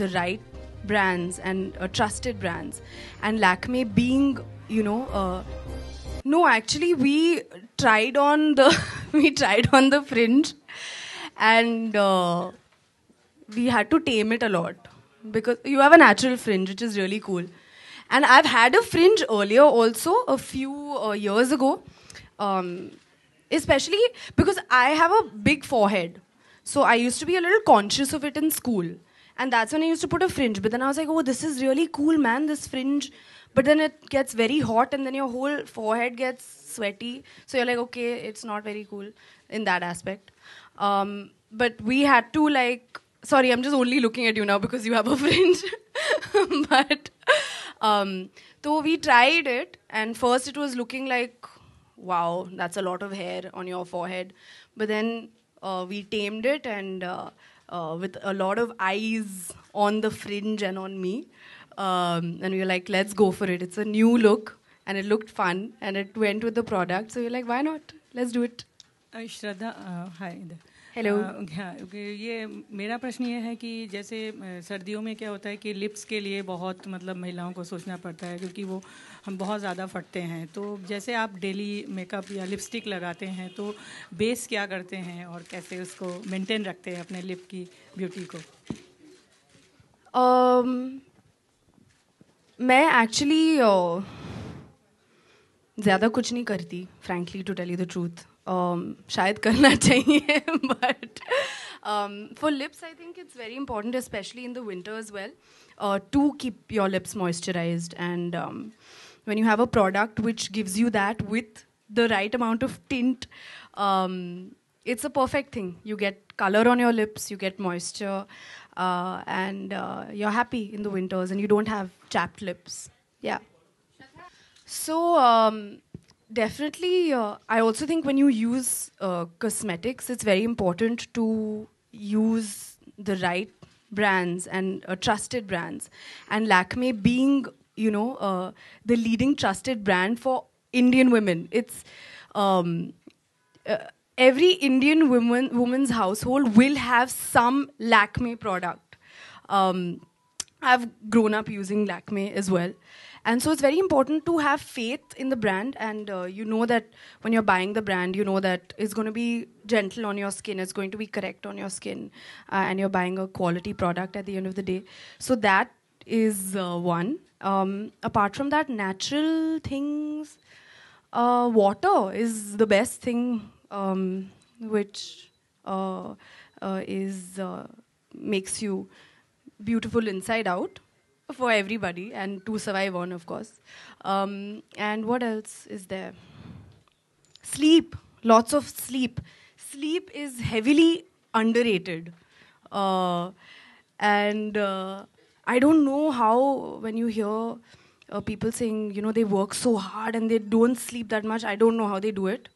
the right brands and trusted brands, and Lakme being, no, actually we tried on the we tried on the fringe, and we had to tame it a lot because you have a natural fringe, which is really cool. And I've had a fringe earlier also, a few years ago, um, especially because I have a big forehead. So I used to be a little conscious of it in school. And that's when I used to put a fringe. But then I was like, oh, this is really cool, man, this fringe. But then it gets very hot and then your whole forehead gets sweaty. So you're like, okay, it's not very cool in that aspect. But we had to like, sorry, I'm just only looking at you now because you have a fringe. But so we tried it, and first it was looking like, wow, that's a lot of hair on your forehead. But then we tamed it, and with a lot of eyes on the fringe and on me. And we were like, let's go for it. It's a new look, and it looked fun, and it went with the product. So we're like, why not? Let's do it. Shraddha hi hello. ये मेरा प्रश्न ये है कि जैसे सर्दियों में क्या होता है कि लिप्स के लिए बहुत मतलब महिलाओं को सोचना पड़ता है क्योंकि वो हम बहुत ज़्यादा फटते हैं, तो जैसे आप डेली मेकअप या लिपस्टिक लगाते हैं तो बेस क्या करते हैं और कैसे उसको मेंटेन रखते हैं अपने लिप की ब्यूटी को? मैं एक्चुअली ज़्यादा कुछ नहीं करती, frankly to tell you the truth. शायद करना चाहिए, but for lips I think it's very important, especially in the winter as well, to keep your lips moisturized. And when you have a product which gives you that with the right amount of tint, it's a perfect thing. You get color on your lips, you get moisture, and you're happy in the winters and you don't have chapped lips. Yeah. So definitely, I also think when you use cosmetics, it's very important to use the right brands and trusted brands. And Lakme being, the leading trusted brand for Indian women. It's every Indian woman's household will have some Lakme product. I've grown up using Lakme as well. And so it's very important to have faith in the brand, and you know that when you're buying the brand, you know that it's going to be gentle on your skin, it's going to be correct on your skin, and you're buying a quality product at the end of the day. So that is one. Apart from that, natural things, water is the best thing, which makes you beautiful inside out. For everybody and to survive on, of course. And what else is there? Sleep. Lots of sleep. Sleep is heavily underrated. And I don't know how, when you hear people saying, they work so hard and they don't sleep that much, I don't know how they do it.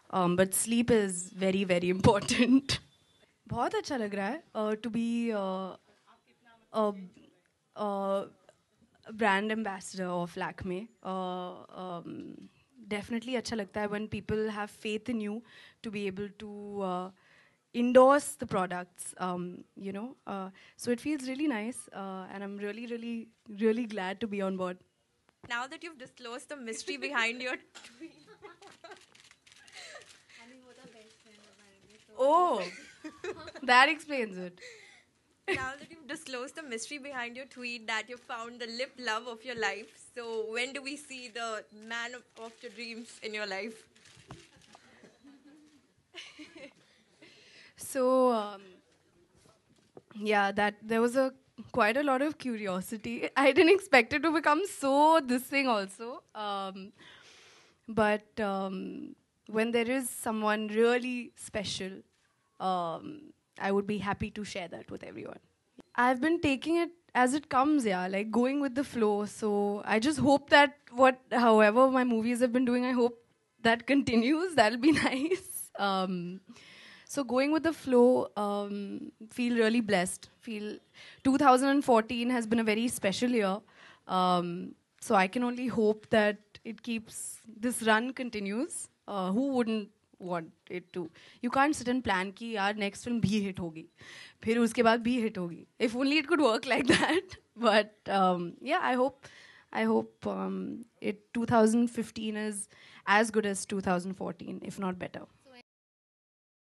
But sleep is very, very important. बहुत अच्छा लग रहा है to be brand ambassador of Lakme. Definitely अच्छा लगता है when people have faith in you to be able to endorse the products, so it feels really nice, and I'm really, really, really glad to be on board. Now that you've disclosed the mystery behind your tweet. Oh, that explains it. Now that you've disclosed the mystery behind your tweet that you found the lip love of your life, so when do we see the man of your dreams in your life? So, yeah, that there was quite a lot of curiosity. I didn't expect it to become so this thing also. But when there is someone really special, I would be happy to share that with everyone. I've been taking it as it comes, yeah, like going with the flow. So I just hope that however my movies have been doing, I hope that continues. That'll be nice. So going with the flow, feel really blessed. Feel 2014 has been a very special year. So I can only hope that this run continues. Who wouldn't want it to. You can't sit and plan कि यार next film भी hit होगी, फिर उसके बाद भी hit होगी. If only it could work like that. But yeah, I hope it 2015 is as good as 2014, if not better.